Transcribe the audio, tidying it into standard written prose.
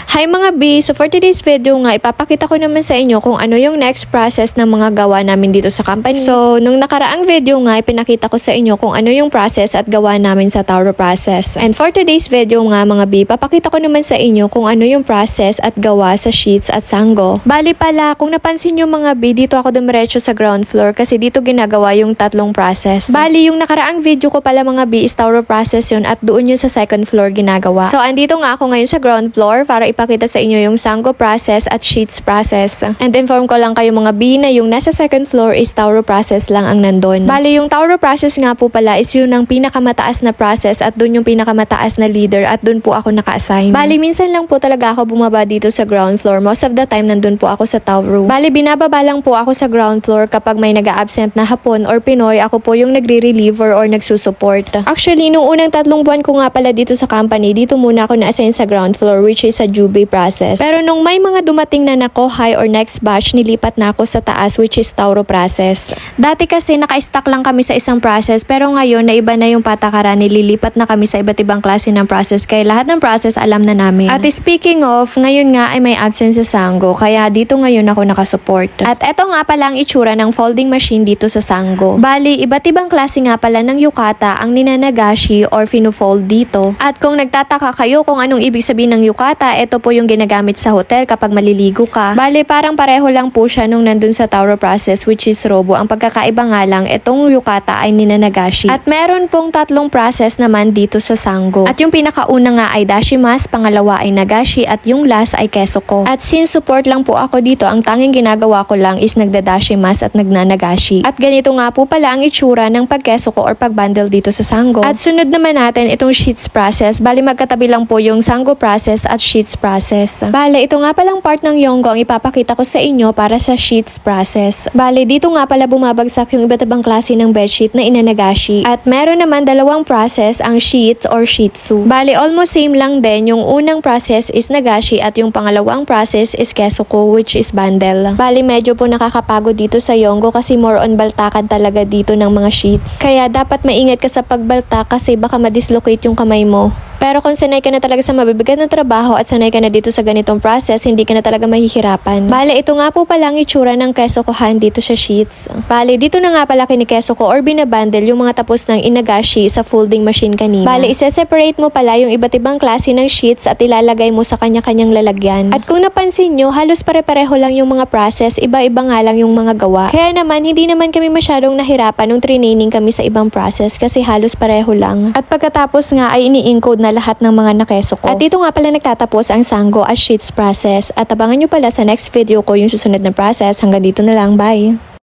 Hi mga B! So for today's video nga, ipapakita ko naman sa inyo kung ano yung next process ng mga gawa namin dito sa company. So, nung nakaraang video nga, ipinakita ko sa inyo kung ano yung process at gawa namin sa Tauro process. And for today's video nga mga B, papakita ko naman sa inyo kung ano yung process at gawa sa sheets at sango. Bali pala, kung napansin nyo mga B, dito ako dumiretso sa ground floor kasi dito ginagawa yung tatlong process. Bali, yung nakaraang video ko pala mga B is Tauro process yun at doon yun sa second floor ginagawa. So, andito nga ako ngayon sa ground floor para ipakita sa inyo yung sango process at sheets process. And inform ko lang kayo mga B na yung nasa second floor is Tauro process lang ang nandun. Bali, yung Tauro process nga po pala is yun ang pinakamataas na process at dun yung pinakamataas na leader at dun po ako naka-assign. Bali, minsan lang po talaga ako bumaba dito sa ground floor. Most of the time nandun po ako sa Tauro. Bali, binababa lang po ako sa ground floor kapag may nag-a-absent na Hapon or Pinoy, ako po yung nagre-reliever or nagsusupport. Actually, nung unang 3 buwan ko nga pala dito sa company, dito muna ako na-assign sa ground floor which is sa Jubei process. Pero nung may mga dumating na nako high or next batch, nilipat na ako sa taas which is Tauro process. Dati kasi naka-stack lang kami sa isang process pero ngayon na iba na yung patakaran, nililipat na kami sa iba't ibang klase ng process kaya lahat ng process alam na namin. At speaking of, ngayon nga ay may absence sa sango kaya dito ngayon ako nakasupport. At eto nga pala ang itsura ng folding machine dito sa sango. Bali, iba't ibang klase nga pala ng yukata ang ninanagashi or fino-fold dito. At kung nagtataka kayo kung anong ibig sabihin ng yukata, ito po yung ginagamit sa hotel kapag maliligo ka. Bali, parang pareho lang po siya nung nandun sa Tauro process which is robo. Ang pagkakaiba nga lang, itong yukata ay ninanagashi. At meron pong 3 process naman dito sa sango. At yung pinakauna nga ay dashimas, pangalawa ay nagashi, at yung last ay kesoko. At since support lang po ako dito, ang tanging ginagawa ko lang is nagdadashimas at nagnanagashi. At ganito nga po pala ang itsura ng pagkesoko or pagbundle dito sa sango. At sunod naman natin itong sheets process. Bali, magkatabi lang po yung sango process at sheets process. Bali, ito nga palang part ng Yonggo ang ipapakita ko sa inyo para sa sheets process. Bali, dito nga pala bumabagsak yung iba't ibang klase ng bedsheet na inanagashi. At meron naman 2 process ang sheets or shitsu. Bali, almost same lang din. Yung unang process is nagashi at yung pangalawang process is kesoko which is bundle. Bali, medyo po nakakapagod dito sa Yonggo kasi more on baltakan talaga dito ng mga sheets. Kaya dapat maingat ka sa pagbalta kasi baka ma-dislocate yung kamay mo. Pero kung sanay ka na talaga sa mabibigat na trabaho at sanay ka na dito sa ganitong process, hindi ka na talaga mahihirapan. Bale, ito nga po pala ang itsura ng kesokohan dito sa sheets. Bale, dito na nga pala kinikeso ko or binabundle yung mga tapos ng inagashi sa folding machine kanina. Bale, isa-separate mo pala yung iba't ibang klase ng sheets at ilalagay mo sa kanya-kanyang lalagyan. At kung napansin nyo, halos pare-pareho lang yung mga process, iba-iba nga lang yung mga gawa. Kaya naman, hindi naman kami masyadong nahirapan nung training kami sa ibang process kasi halos pareho lang. At pagkatapos nga ay ini-encode na lahat ng mga nakeso ko. At dito nga pala nagtatapos ang sango at sheets process. At abangan nyo pala sa next video ko yung susunod na process. Hanggang dito na lang. Bye!